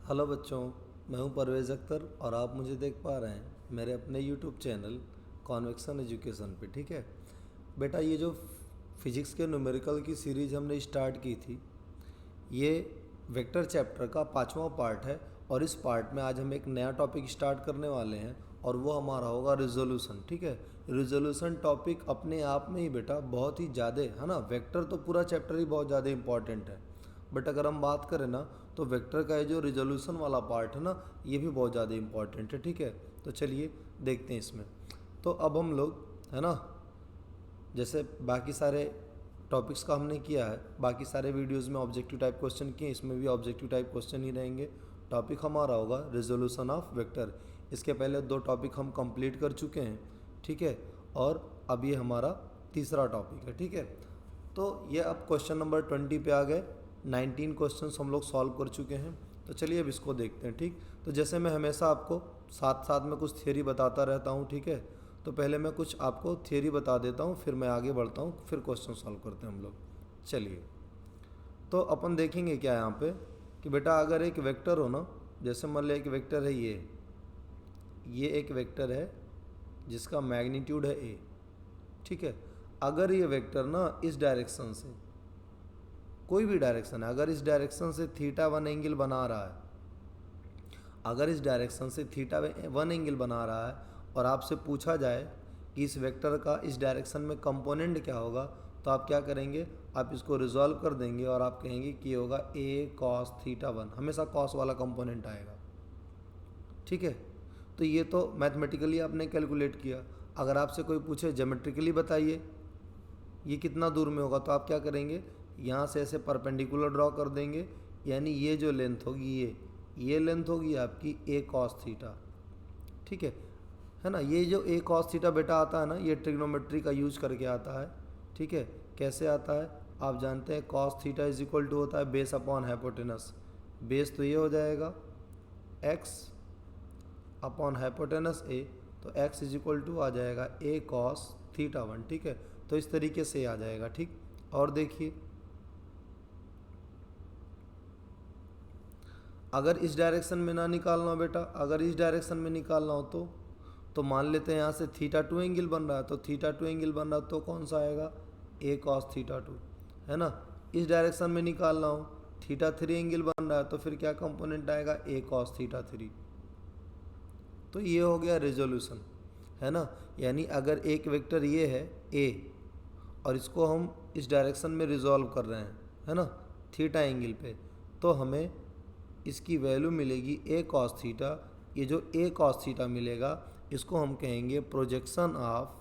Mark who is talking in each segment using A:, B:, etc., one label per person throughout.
A: Hello बच्चों, मैं हूं परवेज़ अख्तर और आप मुझे देख पा रहे हैं मेरे अपने यूट्यूब चैनल कॉन्वेक्शन एजुकेशन पे। ठीक है बेटा, ये जो फिजिक्स के न्यूमेरिकल की सीरीज़ हमने स्टार्ट की थी, ये वेक्टर चैप्टर का 5वां पार्ट है। और इस पार्ट में आज हम एक नया टॉपिक स्टार्ट करने वाले हैं और वो हमारा होगा रिजोल्यूशन। ठीक है, रिजोल्यूशन टॉपिक अपने आप में ही बेटा बहुत ही ज़्यादा है ना। वेक्टर तो पूरा चैप्टर ही बहुत ज़्यादा इंपॉर्टेंट है, बट अगर हम बात करें ना तो वेक्टर का ये जो रिजोल्यूशन वाला पार्ट है ना, ये भी बहुत ज़्यादा इंपॉर्टेंट है। ठीक है, तो चलिए देखते हैं इसमें। तो अब हम लोग है ना, जैसे बाकी सारे टॉपिक्स का हमने किया है, बाकी सारे वीडियोस में ऑब्जेक्टिव टाइप क्वेश्चन किए, इसमें भी ऑब्जेक्टिव टाइप क्वेश्चन ही रहेंगे। टॉपिक हमारा होगा रिजोल्यूशन ऑफ वेक्टर। इसके पहले 2 टॉपिक हम कंप्लीट कर चुके हैं। ठीक है, और अब ये हमारा तीसरा टॉपिक है। ठीक है, तो ये अब क्वेश्चन नंबर 20 पे आ गए। 19 क्वेश्चंस हम लोग सॉल्व कर चुके हैं। तो चलिए अब इसको देखते हैं। ठीक, तो जैसे मैं हमेशा आपको साथ साथ में कुछ थियरी बताता रहता हूँ। ठीक है, तो पहले मैं कुछ आपको थियरी बता देता हूँ, फिर मैं आगे बढ़ता हूँ, फिर क्वेश्चन सॉल्व करते हैं हम लोग। चलिए, तो अपन देखेंगे क्या यहाँ पे कि बेटा अगर एक वेक्टर हो ना, जैसे मान लिया एक वेक्टर है ये एक वेक्टर है जिसका मैग्नीट्यूड है ए। ठीक है, अगर ये वेक्टर ना इस डायरेक्शन से, कोई भी डायरेक्शन है, अगर इस डायरेक्शन से θ1 एंगल बना रहा है, अगर इस डायरेक्शन से θ1 एंगल बना रहा है और आपसे पूछा जाए कि इस वेक्टर का इस डायरेक्शन में कंपोनेंट क्या होगा, तो आप क्या करेंगे, आप इसको रिजॉल्व कर देंगे और आप कहेंगे कि ये होगा a cos θ1। हमेशा cos वाला कंपोनेंट आएगा। ठीक है, तो ये तो मैथमेटिकली आपने कैलकुलेट किया। अगर आपसे कोई पूछे ज्योमेट्रिकली बताइए ये कितना दूर में होगा, तो आप क्या करेंगे, यहाँ से ऐसे परपेंडिकुलर ड्रॉ कर देंगे, यानी ये जो लेंथ होगी ये लेंथ होगी आपकी a cos थीटा। ठीक है ना। ये जो a cos थीटा बेटा आता है ना, ये ट्रिग्नोमेट्री का यूज करके आता है। ठीक है, कैसे आता है आप जानते हैं, cos theta is equal to होता है बेस अपॉन हाइपोटेनस। बेस तो ये हो जाएगा x अपॉन हाइपोटेनस a, तो x इज इक्वल टू आ जाएगा a cos θ1। ठीक है, तो इस तरीके से आ जाएगा। ठीक, और देखिए अगर इस डायरेक्शन में ना निकालना हो बेटा, अगर इस डायरेक्शन में निकालना हो तो मान लेते हैं यहाँ से θ2 एंगल बन रहा है, तो θ2 एंगल बन रहा है तो कौन सा आएगा, a cos θ2, है ना। इस डायरेक्शन में निकालना हो, θ3 एंगल बन रहा है, तो फिर क्या कंपोनेंट आएगा, a cos θ3। तो ये हो गया रेजोल्यूशन, है ना। यानी अगर एक वेक्टर ये है a और इसको हम इस डायरेक्शन में रिजॉल्व कर रहे हैं, है ना, थीटा एंगल पे, तो हमें इसकी वैल्यू मिलेगी a cos थीटा। ये जो a cos थीटा मिलेगा, इसको हम कहेंगे projection of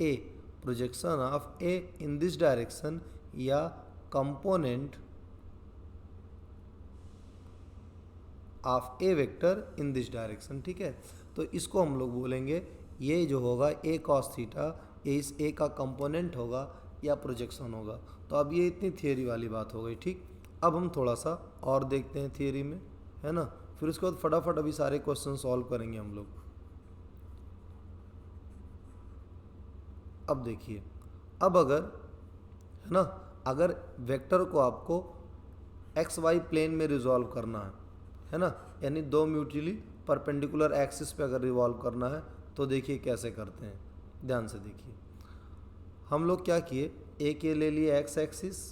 A: a, projection of a in this direction, या component of a vector in this direction. ठीक है, तो इसको हम लोग बोलेंगे, ये जो होगा a cos थीटा, ये इस a का कंपोनेंट होगा या प्रोजेक्शन होगा। तो अब ये इतनी थियरी वाली बात हो गई। ठीक, अब हम थोड़ा सा और देखते हैं थियरी में, है ना, फिर उसके बाद फटाफट अभी सारे क्वेश्चन सॉल्व करेंगे हम लोग। अब देखिए, अब अगर, है ना, अगर वेक्टर को आपको एक्स वाई प्लेन में रिजॉल्व करना है ना, यानी 2 म्यूचुअली परपेंडिकुलर एक्सिस पे अगर रिवॉल्व करना है, तो देखिए कैसे करते हैं, ध्यान से देखिए। हम लोग क्या किए, एक ये ले लिए एक्स एक्सिस,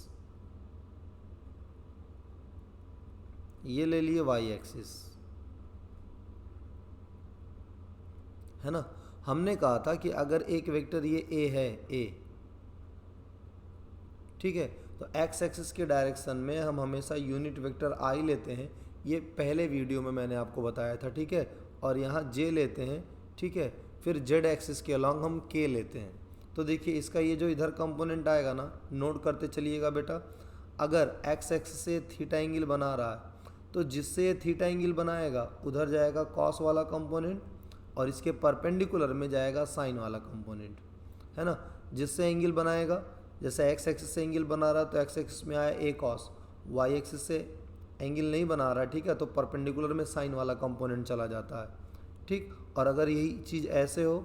A: ये ले लिए वाई एक्सिस, है ना। हमने कहा था कि अगर एक वेक्टर ये a है a, ठीक है, तो एक्स एक्सिस के डायरेक्शन में हम हमेशा यूनिट वेक्टर i लेते हैं, ये पहले वीडियो में मैंने आपको बताया था। ठीक है, और यहाँ j लेते हैं। ठीक है, फिर z एक्सिस के अलॉन्ग हम k लेते हैं। तो देखिए इसका ये जो इधर कंपोनेंट आएगा ना, नोट करते चलिएगा बेटा, अगर एक्स एक्सिस से थीटा एंगल बना रहा है, तो जिससे ये थीटा एंगल बनाएगा उधर जाएगा कॉस वाला कंपोनेंट, और इसके परपेंडिकुलर में जाएगा साइन वाला कंपोनेंट, है ना। जिससे एंगल बनाएगा, जैसे एक्स एक्सिस से एंगल बना रहा है तो एक्स एक्सिस में आया a cos, वाई एक्सिस से एंगल नहीं बना रहा है, ठीक है, तो परपेंडिकुलर में साइन वाला कंपोनेंट चला जाता है। ठीक, और अगर यही चीज़ ऐसे हो,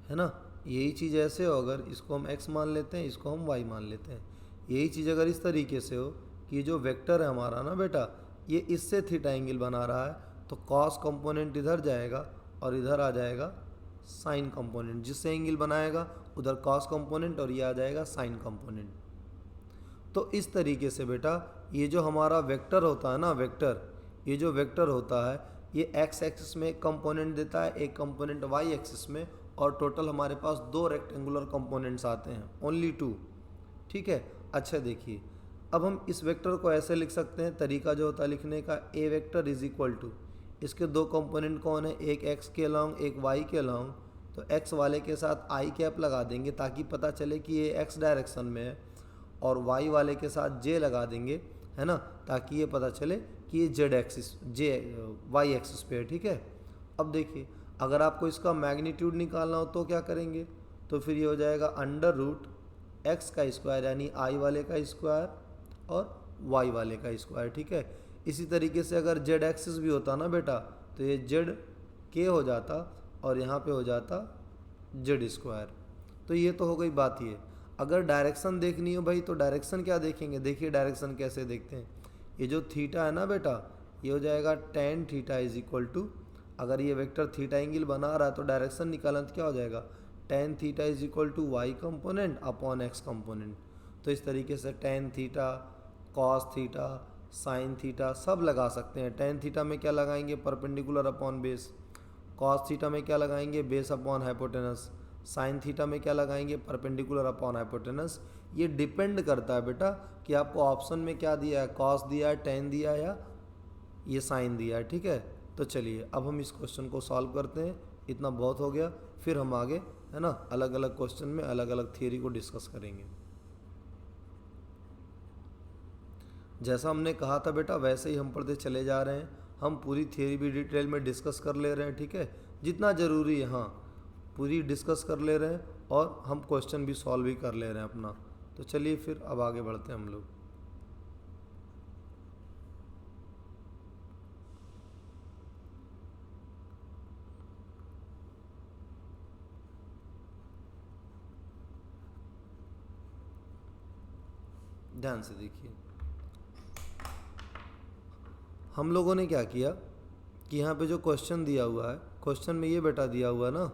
A: है ना, यही चीज़ ऐसे हो, अगर इसको हम x मान लेते हैं, इसको हम y मान लेते हैं, यही चीज़ अगर इस तरीके से हो कि जो वेक्टर है हमारा ना बेटा, ये इससे थीटा एंगल बना रहा है, तो कॉस कंपोनेंट इधर जाएगा और इधर आ जाएगा साइन कंपोनेंट, जिससे एंगल बनाएगा उधर कॉस कंपोनेंट और ये आ जाएगा साइन कंपोनेंट। तो इस तरीके से बेटा ये जो हमारा वेक्टर होता है ना, वेक्टर, ये जो वेक्टर होता है ये एक्स एक्सिस में एक कंपोनेंट देता है, एक कंपोनेंट वाई एक्सिस में, और टोटल हमारे पास 2 रेक्टेंगुलर कंपोनेंट्स आते हैं, ओनली 2। ठीक है। अच्छा देखिए, अब हम इस वेक्टर को ऐसे लिख सकते हैं, तरीका जो होता है लिखने का, ए वेक्टर इज इक्वल टू, इसके 2 कंपोनेंट कौन है, एक एक्स के अलॉन्ग एक वाई के अलॉन्ग, तो एक्स वाले के साथ आई कैप लगा देंगे ताकि पता चले कि ये एक्स डायरेक्शन में है, और वाई वाले के साथ जे लगा देंगे, है ना, ताकि ये पता चले कि ये जेड एक्सिस, जे वाई एक्सिस पे है। ठीक है। अब देखिए, अगर आपको इसका मैग्नीट्यूड निकालना हो तो क्या करेंगे, तो फिर ये हो जाएगा अंडर रूट एक्स का स्क्वायर, यानी आई वाले का स्क्वायर और वाई वाले का स्क्वायर। ठीक है। इसी तरीके से अगर जेड एक्सिस भी होता ना बेटा, तो ये जेड के हो जाता और यहाँ पे हो जाता जेड स्क्वायर। तो ये तो हो गई बात ये। अगर डायरेक्शन देखनी हो भाई, तो डायरेक्शन क्या देखेंगे, देखिए डायरेक्शन कैसे देखते हैं। ये जो थीटा है ना बेटा, ये हो जाएगा tan theta is equal to, अगर ये वेक्टर थीटा एंगल बना रहा है तो डायरेक्शन निकालना तो क्या हो जाएगा, tan theta is equal to y component upon x component. तो इस तरीके से tan theta, cos theta, sine theta सब लगा सकते हैं। टेन थीटा में क्या लगाएंगे, perpendicular upon base. Cos theta में क्या लगाएंगे, base upon hypotenuse. Sine theta में क्या लगाएंगे, परपेंडिकुलर अपॉन हाइपोटेनस। ये डिपेंड करता है बेटा कि आपको ऑप्शन में क्या दिया है, कॉस दिया है, टेन दिया है, या ये साइन दिया है। ठीक है। तो चलिए अब हम इस क्वेश्चन को सॉल्व करते हैं, इतना बहुत हो गया, फिर हम आगे, है ना, अलग अलग क्वेश्चन में अलग अलग थियरी को डिस्कस करेंगे। जैसा हमने कहा था बेटा वैसे ही हम पढ़ते चले जा रहे हैं, हम पूरी थियरी भी डिटेल में डिस्कस कर ले रहे हैं। ठीक है। जितना ज़रूरी है, हाँ, पूरी डिस्कस कर ले रहे हैं और हम क्वेश्चन भी सॉल्व भी कर ले रहे हैं अपना। तो चलिए फिर अब आगे बढ़ते हैं हम लोग। ध्यान से देखिए, हम लोगों ने क्या किया कि यहाँ पे जो क्वेश्चन दिया हुआ है, क्वेश्चन में ये बेटा दिया हुआ है ना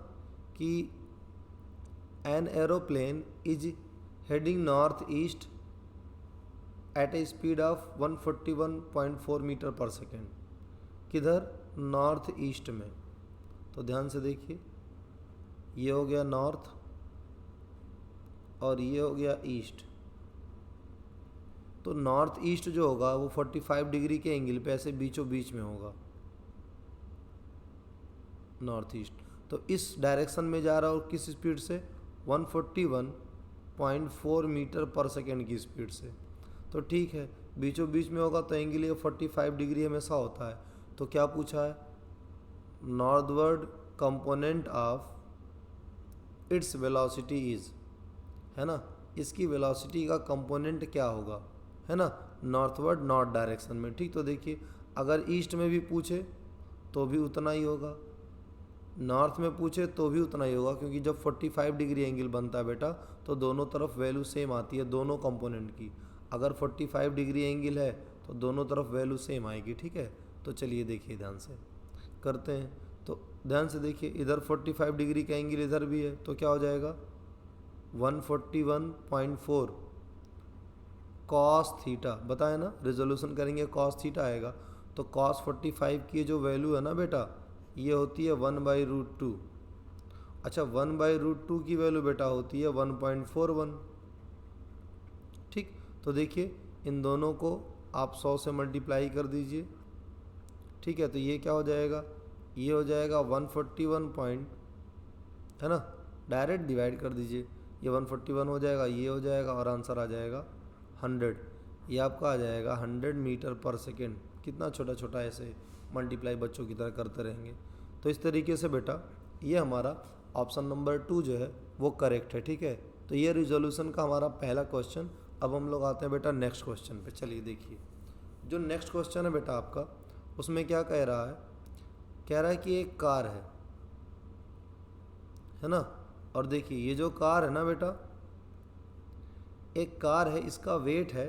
A: कि an aeroplane is heading north east at a speed of 141.4 metre पर सेकेंड। किधर, नॉर्थ ईस्ट में। तो ध्यान से देखिए, ये हो गया नॉर्थ और ये हो गया ईस्ट। तो नॉर्थ ईस्ट जो होगा वो 45 डिग्री के एंगल पे ऐसे बीचों बीच में होगा, नॉर्थ ईस्ट। तो इस डायरेक्शन में जा रहा है और किस स्पीड से, 141.4 मीटर पर सेकेंड की स्पीड से। तो ठीक है, बीचों बीच में होगा तो एंगल ये 45 डिग्री हमेशा होता है। तो क्या पूछा है, northward component of its velocity is, है ना, इसकी वेलोसिटी का कंपोनेंट क्या होगा, है ना, नॉर्थवर्ड नॉर्थ डायरेक्शन में। ठीक। तो देखिए, अगर ईस्ट में भी पूछे तो भी उतना ही होगा, नॉर्थ में पूछे तो भी उतना ही होगा, क्योंकि जब 45 डिग्री एंगल बनता है बेटा तो दोनों तरफ वैल्यू सेम आती है दोनों कंपोनेंट की। अगर 45 डिग्री एंगल है तो दोनों तरफ वैल्यू सेम आएगी। ठीक है। तो चलिए देखिए, ध्यान से करते हैं। तो ध्यान से देखिए, इधर 45 डिग्री का एंगल इधर भी है, तो क्या हो जाएगा, 141.4 कॉस थीटा, बताया ना, रेजोल्यूशन करेंगे कॉस थीटा आएगा। तो कॉस 45 की जो वैल्यू है ना बेटा, ये होती है 1/√2। अच्छा, 1/√2 की वैल्यू बेटा होती है 1.41। ठीक। तो देखिए, इन दोनों को आप 100 से मल्टीप्लाई कर दीजिए। ठीक है। तो ये क्या हो जाएगा, ये हो जाएगा 141 पॉइंट, है ना, डायरेक्ट डिवाइड कर दीजिए, ये 141 हो जाएगा, ये हो जाएगा, और आंसर आ जाएगा 100। ये आपका आ जाएगा 100 मीटर पर सेकेंड। कितना छोटा छोटा ऐसे मल्टीप्लाई बच्चों की तरह करते रहेंगे। तो इस तरीके से बेटा ये हमारा ऑप्शन नंबर 2 जो है वो करेक्ट है। ठीक है। तो ये रिजोल्यूशन का हमारा पहला क्वेश्चन। अब हम लोग आते हैं बेटा नेक्स्ट क्वेश्चन पे। चलिए देखिए, जो नेक्स्ट क्वेश्चन है बेटा आपका, उसमें क्या कह रहा है, कह रहा है कि एक कार है ना, और देखिए ये जो कार है ना बेटा, एक कार है, इसका वेट है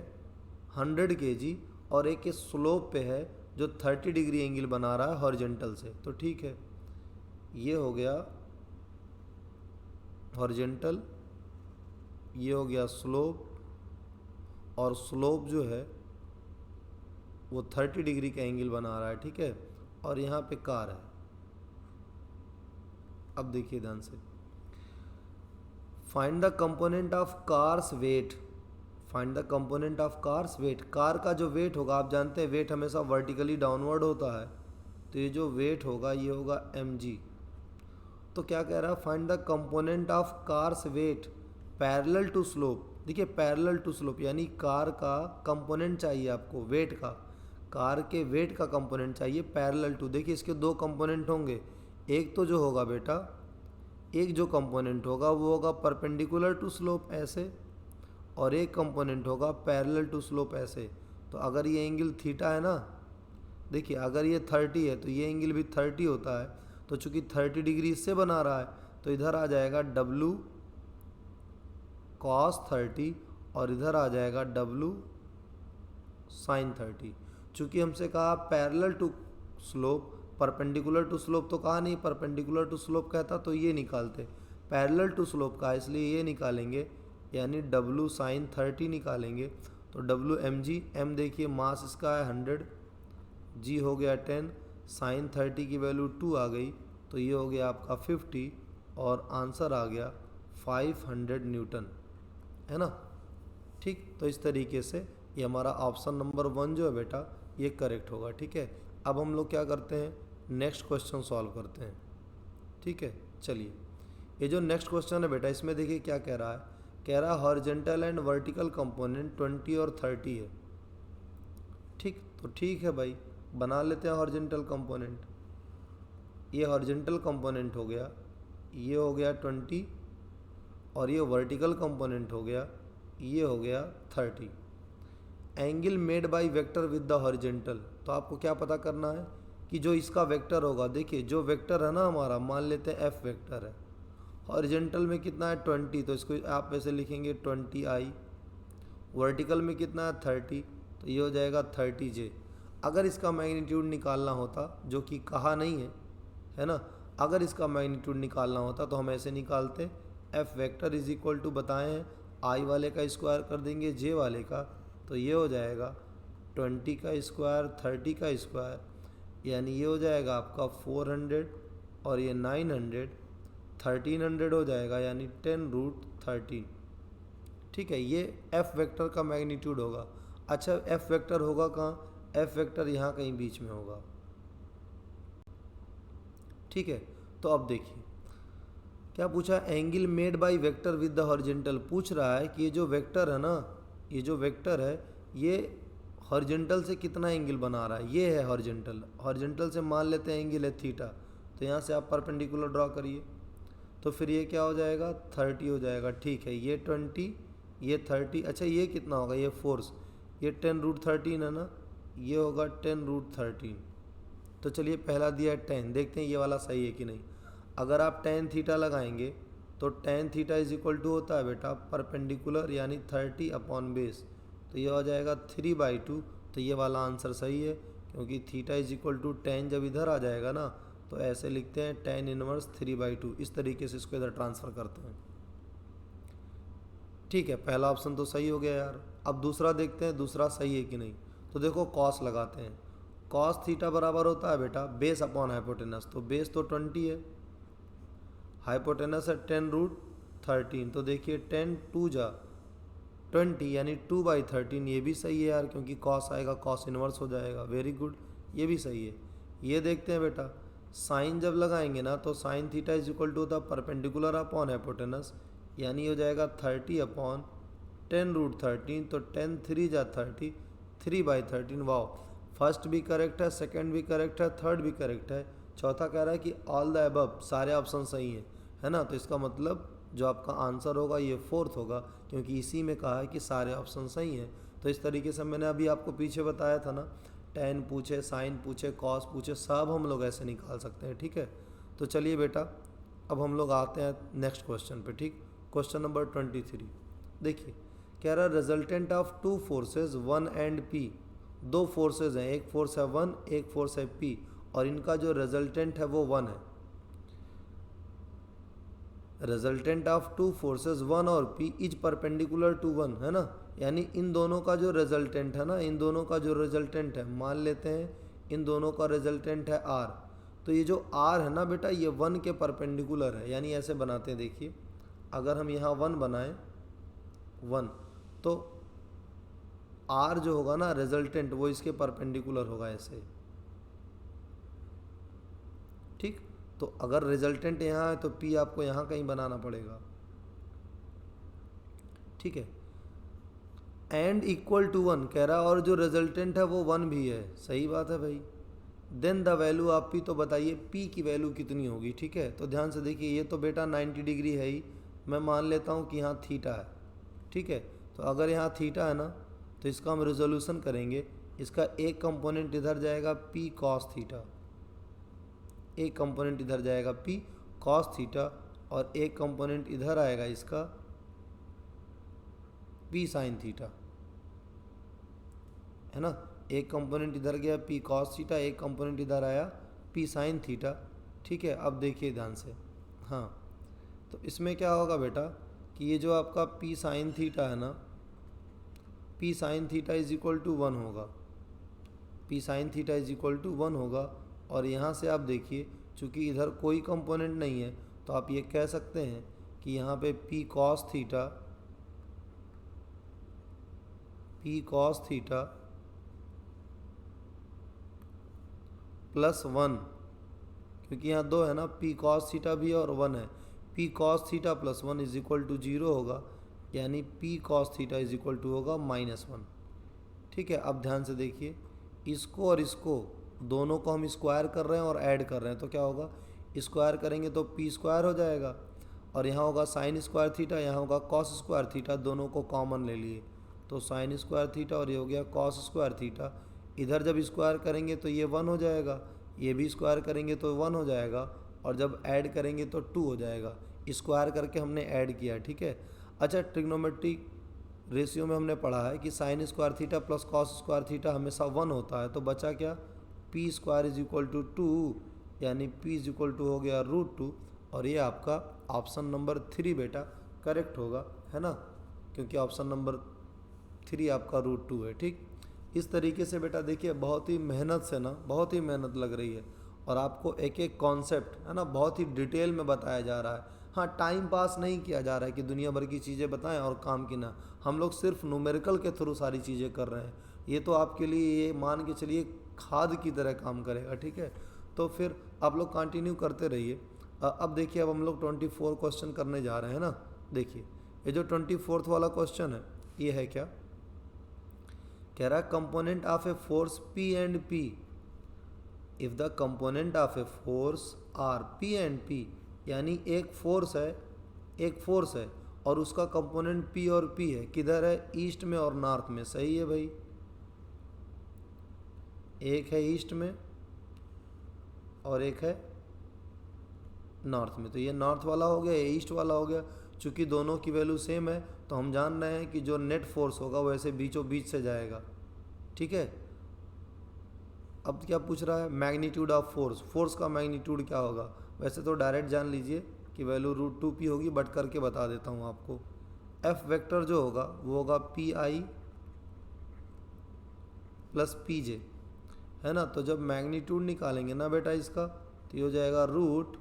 A: 100 kg और एक स्लोप पे है जो 30 डिग्री एंगल बना रहा है हॉरिजेंटल से, तो ठीक है, ये हो गया हॉरिजेंटल, ये हो गया स्लोप, और स्लोप जो है वो 30 डिग्री का एंगल बना रहा है, ठीक है, और यहाँ पे कार है। अब देखिए ध्यान से, find the component of car's weight, find the component of car's weight, car का जो वेट होगा, आप जानते हैं वेट हमेशा वर्टिकली डाउनवर्ड होता है, तो ये जो वेट होगा ये होगा mg। तो क्या कह रहा है, find the component of car's weight parallel to slope. देखिए पैरेलल टू स्लोप यानी कार का कंपोनेंट चाहिए आपको, वेट का, कार के वेट का कंपोनेंट चाहिए पैरेलल टू। देखिए इसके दो कंपोनेंट होंगे, एक तो जो होगा बेटा, एक जो कंपोनेंट होगा वो होगा परपेंडिकुलर टू स्लोप ऐसे, और एक कंपोनेंट होगा पैरेलल टू स्लोप ऐसे। तो अगर ये एंगल थीटा है ना, देखिए अगर ये 30 है तो ये एंगल भी 30 होता है, तो चूंकि 30 डिग्री इससे बना रहा है तो इधर आ जाएगा W cos 30 और इधर आ जाएगा W sin 30। चूंकि हमसे कहा parallel to slope, perpendicular to slope तो कहा नहीं, परपेंडिकुलर टू स्लोप कहता तो ये निकालते, पैरेलल टू स्लोप का इसलिए ये निकालेंगे, यानी W sin 30 निकालेंगे। तो W mg, m देखिए मास इसका है 100, g हो गया 10, sin 30 की वैल्यू 2 आ गई, तो ये हो गया आपका 50 और आंसर आ गया 500 न्यूटन, है ना। ठीक, तो इस तरीके से ये हमारा ऑप्शन नंबर 1 जो है बेटा ये करेक्ट होगा। ठीक है, अब हम लोग क्या करते हैं, नेक्स्ट क्वेश्चन सॉल्व करते हैं। ठीक है, चलिए ये जो नेक्स्ट क्वेश्चन है बेटा, इसमें देखिए क्या कह रहा है, कह रहा है हॉरिजॉन्टल एंड वर्टिकल कंपोनेंट 20 और 30 है। ठीक, तो ठीक है भाई, बना लेते हैं हॉरिजॉन्टल कंपोनेंट। ये हॉरिजॉन्टल कंपोनेंट हो गया, ये हो गया 20, और ये वर्टिकल कंपोनेंट हो गया, ये हो गया 30। Angle made by vector with the horizontal, तो आपको क्या पता करना है कि जो इसका वेक्टर होगा, देखिए जो वेक्टर है ना हमारा, मान लेते हैं एफ वेक्टर है, हॉरिजॉन्टल में कितना है 20, तो इसको आप ऐसे लिखेंगे 20i, वर्टिकल में कितना है 30, तो ये हो जाएगा 30j। अगर इसका मैग्नीट्यूड निकालना होता, जो कि कहा नहीं है ना, अगर इसका मैग्नीट्यूड निकालना होता तो हम ऐसे निकालते, F vector is equal to बताए हैं आई वाले का स्क्वायर कर देंगे जे वाले का, तो ये हो जाएगा 20 का स्क्वायर 30 का स्क्वायर, यानी ये हो जाएगा आपका 400 और ये 900, 1300 हो जाएगा, यानी 10√13। ठीक है, ये एफ वेक्टर का मैग्नीट्यूड होगा। अच्छा एफ वेक्टर होगा कहाँ, एफ वेक्टर यहाँ कहीं बीच में होगा। ठीक है, तो अब देखिए क्या पूछा, angle made by vector with the horizontal, पूछ रहा है कि ये जो वेक्टर है ना, ये जो वेक्टर है ये हॉरिजॉन्टल से कितना एंगल बना रहा है, ये है हॉरिजॉन्टल, हॉरिजॉन्टल से मान लेते हैं एंगल है थीटा, तो यहाँ से आप परपेंडिकुलर ड्रॉ करिए, तो फिर ये क्या हो जाएगा 30 हो जाएगा। ठीक है, ये 20 ये 30, अच्छा ये कितना होगा, ये फोर्स, ये 10√13 है ना, ये होगा 10√13। तो चलिए पहला दिया है 10, देखते हैं ये वाला सही है कि नहीं। अगर आप tan थीटा लगाएंगे तो tan theta is equal to होता है बेटा परपेंडिकुलर यानी 30 अपॉन बेस, तो ये हो जाएगा 3/2, तो ये वाला आंसर सही है, क्योंकि theta is equal to tan जब इधर आ जाएगा ना तो ऐसे लिखते हैं tan इनवर्स 3/2, इस तरीके से इसको इधर ट्रांसफ़र करते हैं। ठीक है, पहला ऑप्शन तो सही हो गया यार। अब दूसरा देखते हैं दूसरा सही है कि नहीं। तो देखो कॉस लगाते हैं, कॉस थीटा बराबर होता है बेटा बेस अपॉन हाइपोटेनस, तो बेस तो 20 है, हाइपोटेनस है 10√13, तो देखिए 10 2 जा 20 यानी 2/13, ये भी सही है यार, क्योंकि कॉस आएगा कॉस इनवर्स हो जाएगा, वेरी गुड, ये भी सही है। ये देखते हैं बेटा, साइन जब लगाएंगे ना तो sine theta is equal to होता है परपेंडिकुलर अपॉन हाइपोटेनस, यानी हो जाएगा 30 अपॉन 10√13, तो 10 3 जा 30, 3/13। वाओ, फर्स्ट भी करेक्ट है, सेकंड भी करेक्ट है, थर्ड भी करेक्ट है, चौथा कह रहा है कि ऑल द अबव, सारे ऑप्शन सही हैं, है ना। तो इसका मतलब जो आपका आंसर होगा ये फोर्थ होगा, क्योंकि इसी में कहा है कि सारे ऑप्शन सही हैं। तो इस तरीके से मैंने अभी आपको पीछे बताया था ना, tan पूछे, साइन पूछे, कॉस पूछे, सब हम लोग ऐसे निकाल सकते हैं। ठीक है, तो चलिए बेटा अब हम लोग आते हैं नेक्स्ट क्वेश्चन पे। ठीक, क्वेश्चन नंबर 23 देखिए कह रहा resultant of two forces one and P, दो फोर्सेज हैं, एक फोर्स है वन, एक फोर्स है पी, और इनका जो रिजल्टेंट है वो वन है। Resultant of two forces one और P is perpendicular to one, है ना, यानी इन दोनों का जो रिजल्टेंट है ना, इन दोनों का जो रिजल्टेंट है, मान लेते हैं इन दोनों का रिजल्टेंट है आर, तो ये जो आर है ना बेटा ये वन के परपेंडिकुलर है, यानी ऐसे बनाते हैं, देखिए अगर हम यहाँ वन बनाएं वन, तो आर जो होगा ना रिजल्टेंट वो इसके परपेंडिकुलर होगा ऐसे, ठीक। तो अगर रिजल्टेंट यहाँ है तो पी आपको यहाँ कहीं बनाना पड़ेगा, ठीक है। एंड इक्वल टू वन कह रहा है, और जो रिजल्टेंट है वो वन भी है, सही बात है भाई। Then the value of P, तो बताइए पी की वैल्यू कितनी होगी, ठीक है। तो ध्यान से देखिए ये तो बेटा 90 डिग्री है ही, मैं मान लेता हूँ कि यहाँ थीटा है, ठीक है। तो अगर यहाँ थीटा है ना तो इसका हम रिजोल्यूशन करेंगे, इसका एक कंपोनेंट इधर जाएगा पी कॉस थीटा, एक कंपोनेंट इधर जाएगा पी कॉस थीटा, और एक कंपोनेंट इधर आएगा इसका पी साइन थीटा, है ना। एक कंपोनेंट इधर गया पी कॉस थीटा, एक कंपोनेंट इधर आया पी साइन थीटा, ठीक है। अब देखिए ध्यान से, हाँ तो इसमें क्या होगा बेटा कि ये जो आपका पी साइन थीटा है ना, P sine theta is equal to one होगा, P sine theta is equal to one होगा। और यहाँ से आप देखिए चूँकि इधर कोई कंपोनेंट नहीं है तो आप ये कह सकते हैं कि यहाँ पे P cos theta plus one, क्योंकि यहाँ दो है ना, पी कॉस थीटा भी और वन है, P cos theta plus one is equal to zero होगा, यानी P cos theta is equal to होगा माइनस वन, ठीक है। अब ध्यान से देखिए इसको और इसको दोनों को हम स्क्वायर कर रहे हैं और ऐड कर रहे हैं, तो क्या होगा, स्क्वायर करेंगे तो पी स्क्वायर हो जाएगा, और यहाँ होगा साइन स्क्वायर थीटा, यहाँ होगा कॉस स्क्वायर थीटा, दोनों को कॉमन ले लिए तो साइन स्क्वायर थीटा, और ये हो गया कॉस स्क्वायर थीटा। इधर जब स्क्वायर करेंगे तो ये वन हो जाएगा, ये भी स्क्वायर करेंगे तो वन हो जाएगा, और जब ऐड करेंगे तो टू हो जाएगा। स्क्वायर करके हमने ऐड किया, ठीक है। अच्छा ट्रिग्नोमेट्रिक रेशियो में हमने पढ़ा है कि sine square theta plus cos square theta हमेशा वन होता है, तो बचा क्या, P square is equal to two, यानी पी इज इक्वल टू हो गया रूट टू, और ये आपका ऑप्शन नंबर 3 बेटा करेक्ट होगा, है ना, क्योंकि ऑप्शन नंबर 3 आपका रूट टू है, ठीक। इस तरीके से बेटा देखिए बहुत ही मेहनत से ना, बहुत ही मेहनत लग रही है, और आपको एक एक कॉन्सेप्ट है ना बहुत ही डिटेल में बताया जा रहा है। हाँ टाइम पास नहीं किया जा रहा है कि दुनिया भर की चीज़ें बताएं और काम की ना, हम लोग सिर्फ न्यूमेरिकल के थ्रू सारी चीज़ें कर रहे हैं। ये तो आपके लिए ये मान के चलिए खाद की तरह काम करेगा, ठीक है। तो फिर आप लोग कंटिन्यू करते रहिए। अब देखिए अब हम लोग 24 क्वेश्चन करने जा रहे हैं ना। देखिए ये जो 24th वाला क्वेश्चन है ये है क्या, कह रहा है component of a force P and P, if the component of a force R P and P, यानी एक फोर्स है और उसका कंपोनेंट पी और पी है, किधर है, ईस्ट में और नॉर्थ में, सही है भाई। एक है ईस्ट में और एक है नॉर्थ में, तो ये नॉर्थ वाला हो गया, ये ईस्ट वाला हो गया। चूंकि दोनों की वैल्यू सेम है तो हम जान रहे हैं कि जो नेट फोर्स होगा वो ऐसे बीचों बीच से जाएगा, ठीक है। अब क्या पूछ रहा है, मैग्नीट्यूड ऑफ फोर्स का मैग्नीट्यूड क्या होगा। वैसे तो डायरेक्ट जान लीजिए कि वैल्यू रूट 2p होगी, बट करके बता देता हूँ आपको। एफ वेक्टर जो होगा वो होगा पी आई प्लस पी जे, है ना। तो जब मैग्नीट्यूड निकालेंगे ना बेटा इसका, तो ये हो जाएगा root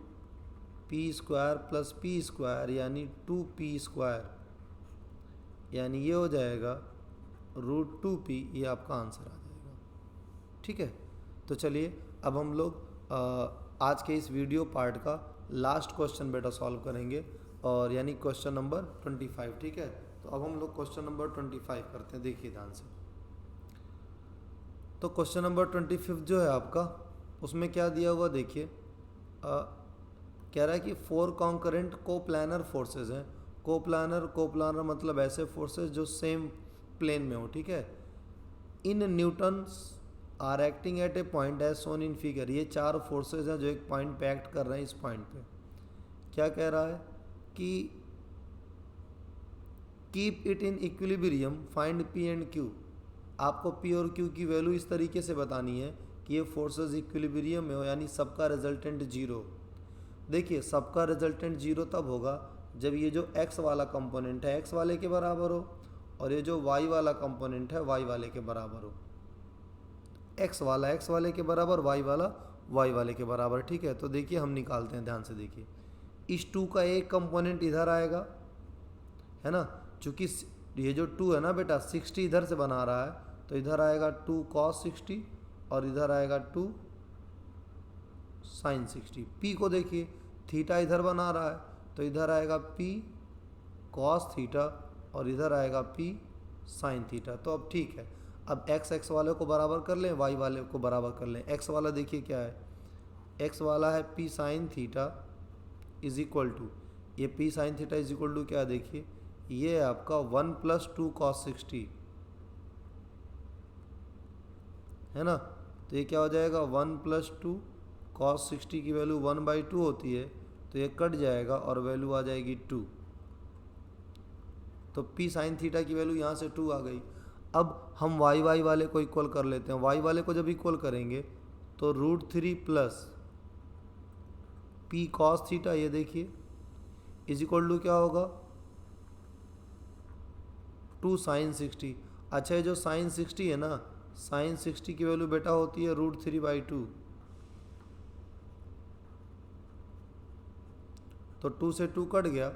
A: P square plus P square, यानी 2p स्क्वायर, यानी ये हो जाएगा रूट 2p, ये आपका आंसर आ जाएगा, ठीक है। तो चलिए अब हम लोग आज के इस वीडियो पार्ट का लास्ट क्वेश्चन बेटा सॉल्व करेंगे, और यानी क्वेश्चन नंबर 25, ठीक है। तो अब हम लोग क्वेश्चन नंबर 25 करते हैं, देखिए ध्यान से। तो क्वेश्चन नंबर 25 जो है आपका, उसमें क्या दिया हुआ देखिए, कह रहा है कि 4 कॉन्करेंट कोप्लानर फोर्सेज हैं। कोप्लानर मतलब ऐसे फोर्सेज जो सेम प्लेन में हो, ठीक है। In newtons are acting at a point as shown in figure, ये 4 फोर्सेज हैं जो एक पॉइंट पे एक्ट कर रहे हैं। इस पॉइंट पे क्या कह रहा है कि keep it in equilibrium, find P and Q. आपको पी और क्यू की वैल्यू इस तरीके से बतानी है कि ये फोर्सेस इक्विलिब्रियम में हो, यानी सबका रिजल्टेंट जीरो। देखिए सबका रिजल्टेंट जीरो तब होगा जब ये जो एक्स वाला कंपोनेंट है एक्स वाले के बराबर हो और ये जो वाई वाला कंपोनेंट है वाई वाले के बराबर हो। एक्स वाला एक्स वाले के बराबर, वाई वाला वाई वाले के बराबर, ठीक है। तो देखिए हम निकालते हैं, ध्यान से देखिए। इस टू का एक कंपोनेंट इधर आएगा, है ना, चूँकि ये जो टू है ना बेटा 60 इधर से बना रहा है, तो इधर आएगा 2 cos 60 और इधर आएगा 2 sin 60। पी को देखिए, थीटा इधर बना रहा है तो इधर आएगा p cos थीटा और इधर आएगा p sin थीटा। तो अब ठीक है, अब x x वाले को बराबर कर लें, y वाले को बराबर कर लें। x वाला देखिए क्या है, x वाला है p sin theta is equal to, ये p sin theta is equal to क्या देखिए, ये है आपका 1 + 2 cos 60, है ना। तो ये क्या हो जाएगा, 1 + 2 cos 60 की वैल्यू 1/2 होती है, तो ये कट जाएगा और वैल्यू आ जाएगी 2। तो p sin थीटा की वैल्यू यहाँ से 2 आ गई। अब हम y वाले को इक्वल कर लेते हैं। y वाले को जब इक्वल करेंगे तो √3 + p cos थीटा, ये देखिए इज इक्वल टू क्या होगा, 2 sin 60। अच्छा, ये जो sin 60 है ना, sin 60 की वैल्यू बेटा होती है √3/2। तो 2 से 2 कट गया,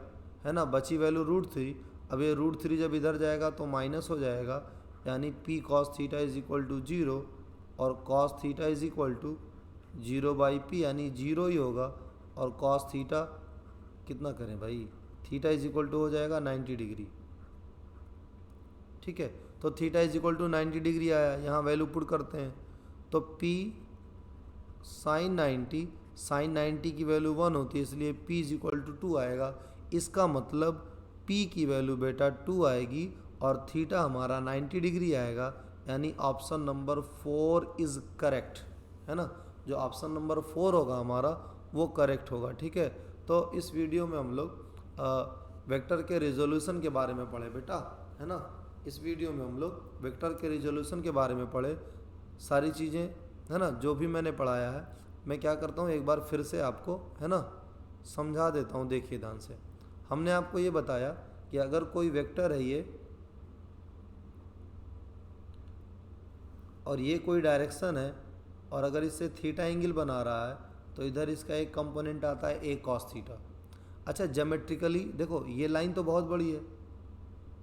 A: है ना, बची वैल्यू √3। अब ये √3 जब इधर जाएगा तो माइनस हो जाएगा, यानी p cos theta is equal to 0 और cos theta is equal to 0/p, यानी 0 ही होगा। और cos थीटा कितना करें भाई, थीटा इज इक्वल टू हो जाएगा 90 डिग्री, ठीक है। तो theta is equal to 90 degree आया, यहाँ वैल्यू पुट करते हैं तो p sin 90, sin 90 की वैल्यू 1 होती है, इसलिए p इज इक्वल टू 2 आएगा। इसका मतलब p की वैल्यू बेटा 2 आएगी और थीटा हमारा 90 डिग्री आएगा, यानी ऑप्शन नंबर 4 इज़ करेक्ट, है ना। जो ऑप्शन नंबर 4 होगा हमारा वो करेक्ट होगा, ठीक है। तो इस वीडियो में हम लोग वेक्टर के रिजोल्यूशन के बारे में पढ़े बेटा, है ना। इस वीडियो में हम लोग वेक्टर के रिजोल्यूशन के बारे में पढ़े, सारी चीज़ें, है ना, जो भी मैंने पढ़ाया है मैं क्या करता हूँ एक बार फिर से आपको, है ना, समझा देता हूँ। देखिए ध्यान से, हमने आपको ये बताया कि अगर कोई वेक्टर है ये और ये कोई डायरेक्शन है और अगर इससे थीटा एंगल बना रहा है तो इधर इसका एक कंपोनेंट आता है a cos थीटा। अच्छा, ज्योमेट्रिकली देखो ये लाइन तो बहुत बड़ी है,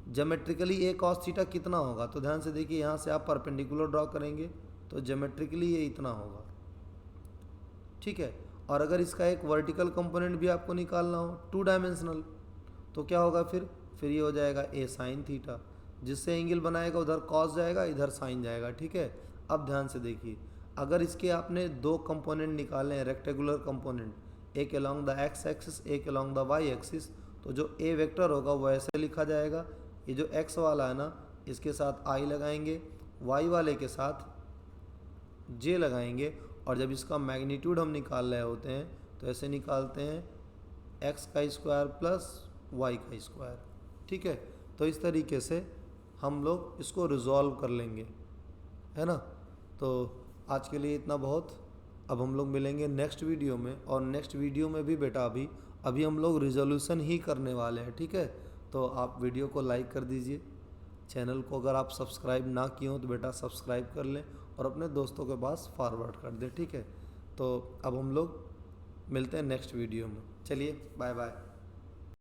A: ज्योमेट्रिकली a cos थीटा कितना होगा, तो ध्यान से देखिए, यहाँ से आप परपेंडिकुलर ड्रॉ करेंगे तो ज्योमेट्रिकली ये इतना होगा, ठीक है। और अगर इसका एक वर्टिकल कंपोनेंट भी आपको निकालना हो 2 डायमेंशनल, तो क्या होगा फिर ये हो जाएगा a sin थीटा, जिससे एंगल बनाएगा उधर cos जाएगा इधर sin जाएगा, ठीक है। अब ध्यान से देखिए, अगर इसके आपने 2 कंपोनेंट निकाले हैं रेक्टेंगुलर कंपोनेंट, एक अलॉन्ग द x एक्सिस एक अलॉन्ग द y एक्सिस, तो जो a वेक्टर होगा वो ऐसे लिखा जाएगा, ये जो x वाला है ना इसके साथ I लगाएंगे, y वाले के साथ j लगाएंगे, और जब इसका मैग्नीट्यूड हम निकाल रहे होते हैं तो ऐसे निकालते हैं x² प्लस y², ठीक है। तो इस तरीके से हम लोग इसको रिजॉल्व कर लेंगे, है ना। तो आज के लिए इतना बहुत, अब हम लोग मिलेंगे नेक्स्ट वीडियो में, और नेक्स्ट वीडियो में भी बेटा अभी हम लोग रिजोल्यूशन ही करने वाले हैं, ठीक है। तो आप वीडियो को लाइक कर दीजिए, चैनल को अगर आप सब्सक्राइब ना किए हो तो बेटा सब्सक्राइब कर लें और अपने दोस्तों के पास फॉरवर्ड कर दें, ठीक है। तो अब हम लोग मिलते हैं नेक्स्ट वीडियो में, चलिए बाय बाय।